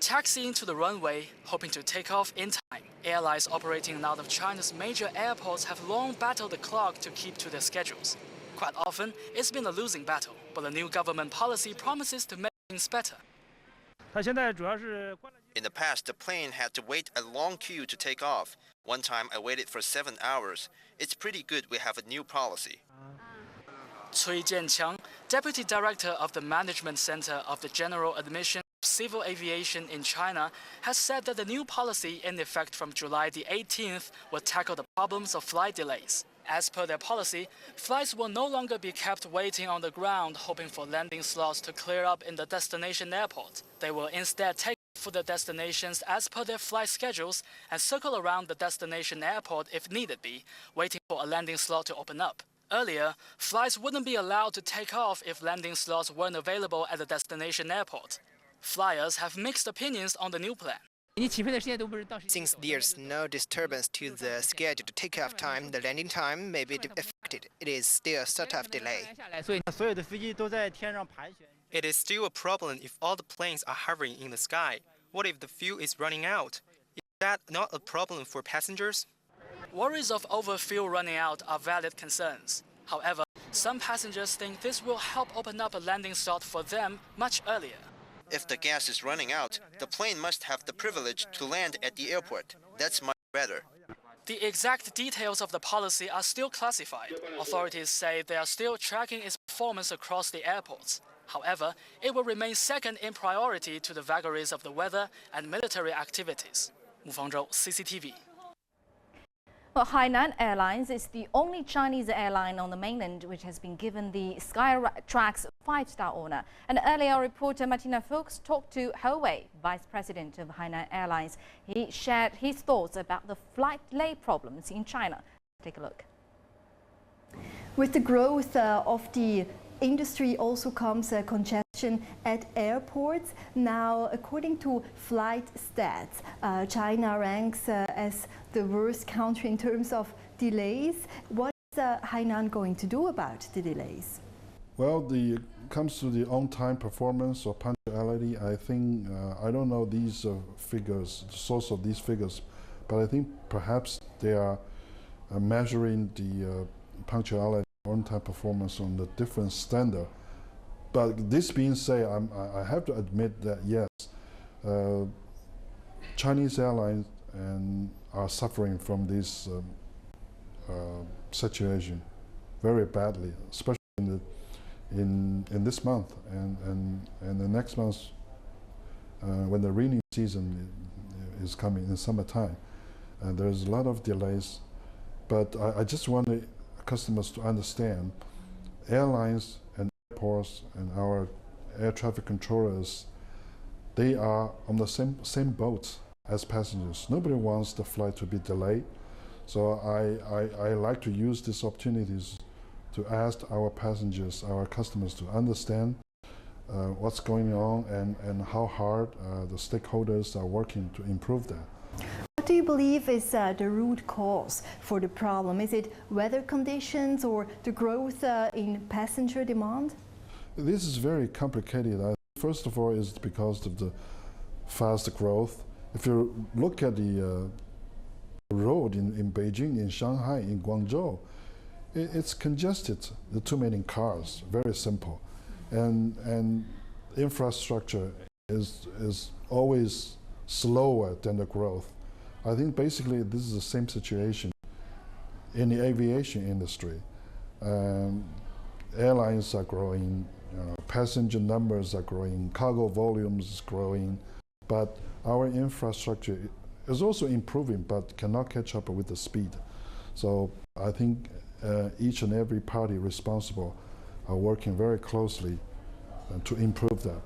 Taxiing to the runway, hoping to take off in time. Airlines operating out of China's major airports have long battled the clock to keep to their schedules. Quite often, it's been a losing battle, but the new government policy promises to make things better. In the past, the plane had to wait a long queue to take off. One time, I waited for 7 hours. It's pretty good we have a new policy. Cui Jianqiang, Deputy Director of the Management Center of the General Admission of Civil Aviation in China, has said that the new policy in effect from July the 18th will tackle the problems of flight delays. As per their policy, flights will no longer be kept waiting on the ground hoping for landing slots to clear up in the destination airport. They will instead take off for their destinations as per their flight schedules and circle around the destination airport if needed be, waiting for a landing slot to open up. Earlier, flights wouldn't be allowed to take off if landing slots weren't available at the destination airport. Flyers have mixed opinions on the new plan. Since there's no disturbance to the scheduled takeoff time, the landing time may be affected. It is still a sort of delay. It is still a problem if all the planes are hovering in the sky. What if the fuel is running out? Is that not a problem for passengers? Worries of overfuel running out are valid concerns. However, some passengers think this will help open up a landing slot for them much earlier. If the gas is running out, the plane must have the privilege to land at the airport. That's much better. The exact details of the policy are still classified. Authorities say they are still tracking its performance across the airports. However, it will remain second in priority to the vagaries of the weather and military activities. Mu Fangzhou, CCTV. Well, Hainan Airlines is the only Chinese airline on the mainland which has been given the Skytrax 5-star honor. And earlier, reporter Martina Fuchs talked to He Wei, Vice President of Hainan Airlines. He shared his thoughts about the flight delay problems in China. Take a look. With the growth of the industry also comes congestion at airports. Now, according to flight stats, China ranks as the worst country in terms of delays. What is Hainan going to do about the delays? Well, comes to the on-time performance or punctuality, I think, I don't know these figures, the source of these figures, but I think perhaps they are measuring the punctuality, on-time performance on the different standard. But this being said, I have to admit that yes, Chinese airlines are suffering from this situation very badly, especially in this month and the next month when the rainy season is coming in summertime. And there's a lot of delays, but I just want customers to understand airlines and airports and our air traffic controllers, they are on the same boat as passengers. Nobody wants the flight to be delayed. So I like to use these opportunities to ask our passengers, our customers to understand what's going on and how hard the stakeholders are working to improve that. What do you believe is the root cause for the problem? Is it weather conditions or the growth in passenger demand? This is very complicated. First of all, it's because of the fast growth. If you look at the road in Beijing, in Shanghai, in Guangzhou, it's congested. There are too many cars, very simple. And infrastructure is always slower than the growth. I think basically this is the same situation in the aviation industry. Airlines are growing, passenger numbers are growing, cargo volumes is growing, but our infrastructure is also improving but cannot catch up with the speed. So I think each and every party responsible are working very closely to improve that.